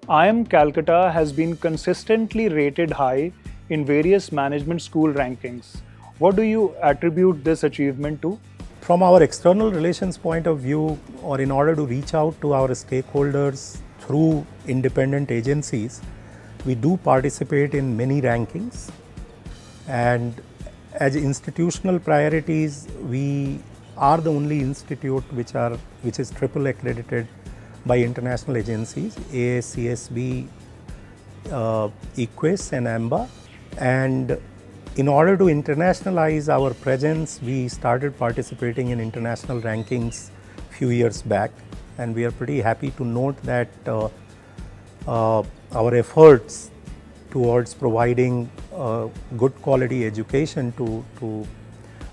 IIM Calcutta has been consistently rated high in various management school rankings. What do you attribute this achievement to? From our external relations point of view, or in order to reach out to our stakeholders through independent agencies, we do participate in many rankings. And as institutional priorities, we are the only institute which is triple accredited by international agencies, ASCSB, EQUIS and AMBA. And in order to internationalize our presence, we started participating in international rankings a few years back. And we are pretty happy to note that our efforts towards providing good quality education to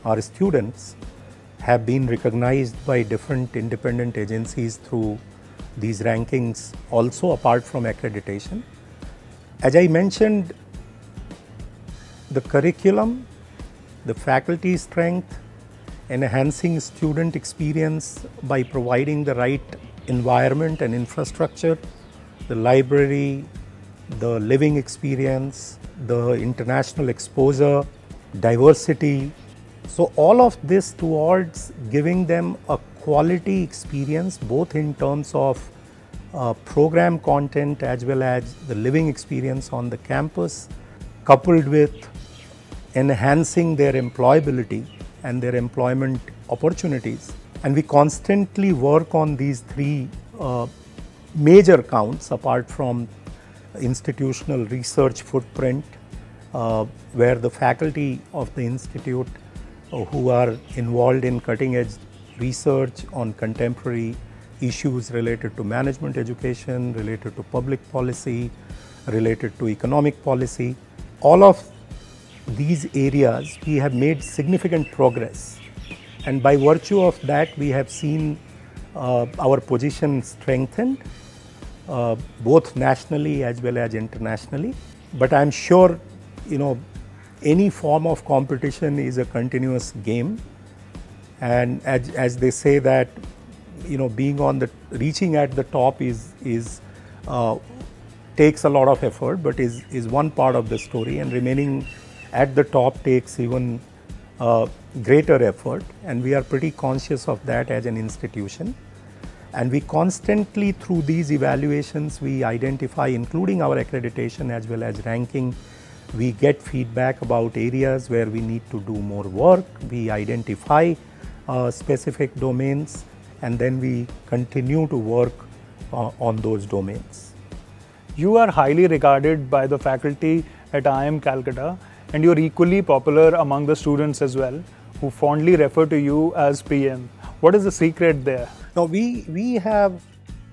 our students have been recognized by different independent agencies through these rankings, also apart from accreditation. As I mentioned, the curriculum, the faculty strength, enhancing student experience by providing the right environment and infrastructure, the library, the living experience, the international exposure, diversity. So all of this towards giving them a quality experience, both in terms of program content as well as the living experience on the campus, coupled with enhancing their employability and their employment opportunities. And we constantly work on these three major counts apart from institutional research footprint, where the faculty of the institute who are involved in cutting edge research on contemporary issues related to management education, related to public policy, related to economic policy. All of these areas we have made significant progress, and by virtue of that we have seen our position strengthened both nationally as well as internationally. But I'm sure, any form of competition is a continuous game, and as they say that reaching at the top is takes a lot of effort, but is one part of the story, and remaining at the top takes even greater effort, and we are pretty conscious of that as an institution. And we constantly, through these evaluations, we identify, including our accreditation as well as ranking, we get feedback about areas where we need to do more work. We identify specific domains, and then we continue to work on those domains. You are highly regarded by the faculty at IIM Calcutta, and you're equally popular among the students as well, who fondly refer to you as PM. What is the secret there? Now, we have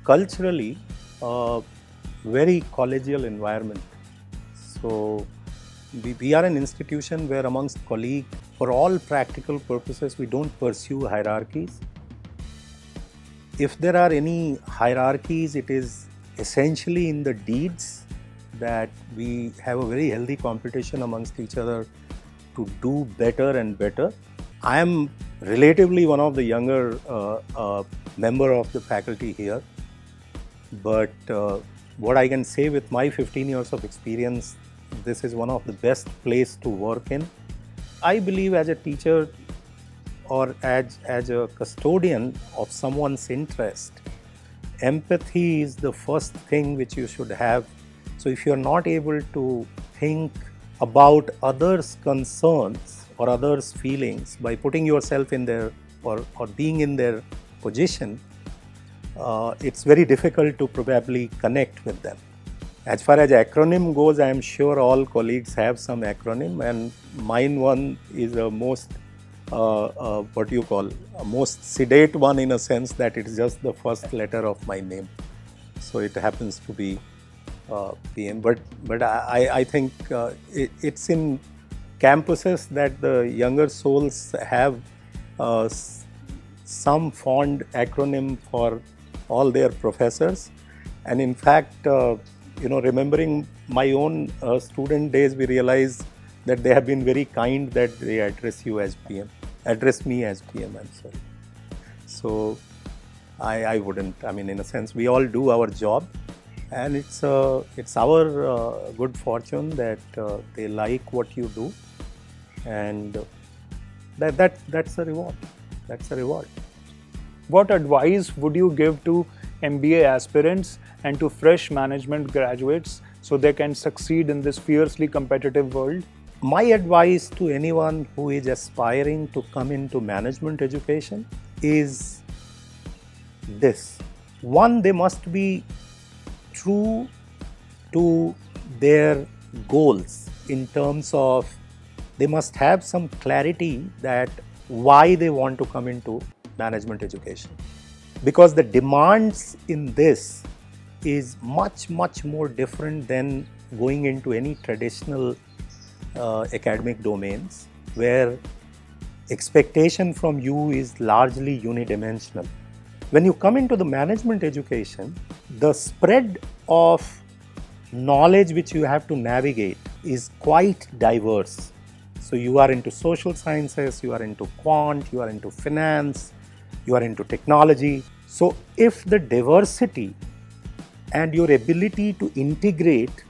culturally a very collegial environment. So we are an institution where amongst colleagues, for all practical purposes, we don't pursue hierarchies. If there are any hierarchies, it is essentially in the deeds that we have a very healthy competition amongst each other to do better and better. I am relatively one of the younger member of the faculty here, but what I can say with my 15 years of experience, this is one of the best place to work in. I believe as a teacher or as a custodian of someone's interest, empathy is the first thing which you should have. So if you're not able to think about others' concerns or others' feelings by putting yourself in their or being in their position, it's very difficult to probably connect with them. As far as acronym goes, I am sure all colleagues have some acronym, and mine one is a most a most sedate one, in a sense that it's just the first letter of my name. So it happens to be PM. But I think it's in campuses that the younger souls have some fond acronym for all their professors. And in fact, remembering my own student days, we realize that they have been very kind that they address you as PM, address me as PM, I'm sorry. So I wouldn't, in a sense, we all do our job, and it's our good fortune that they like what you do, and that's a reward. That's a reward. What advice would you give to MBA aspirants and to fresh management graduates so they can succeed in this fiercely competitive world? My advice to anyone who is aspiring to come into management education is this. One, they must be true to their goals in terms of they must have some clarity that why they want to come into management education, because the demands in this is much more different than going into any traditional academic domains where expectation from you is largely unidimensional. When you come into the management education, the spread of knowledge which you have to navigate is quite diverse. So you are into social sciences, you are into quant, you are into finance, you are into technology. So if the diversity and your ability to integrate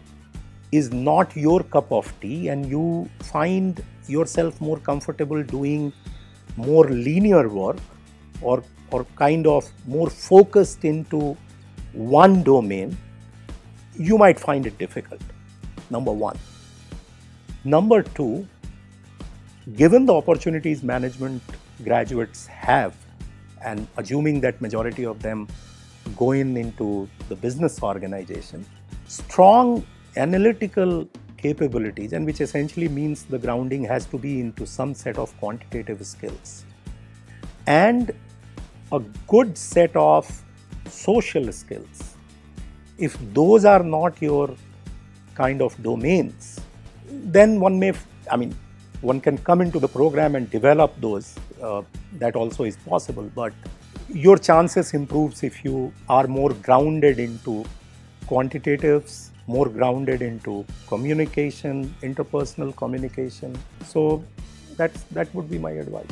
is not your cup of tea, and you find yourself more comfortable doing more linear work or kind of more focused into one domain, you might find it difficult, number one. Number two, given the opportunities management graduates have, and assuming that majority of them go into the business organization, strong analytical capabilities, and which essentially means the grounding has to be into some set of quantitative skills, and a good set of social skills. If those are not your kind of domains, then one can come into the program and develop those. That also is possible, but your chances improves if you are more grounded into quantitatives, more grounded into communication, interpersonal communication. So that would be my advice.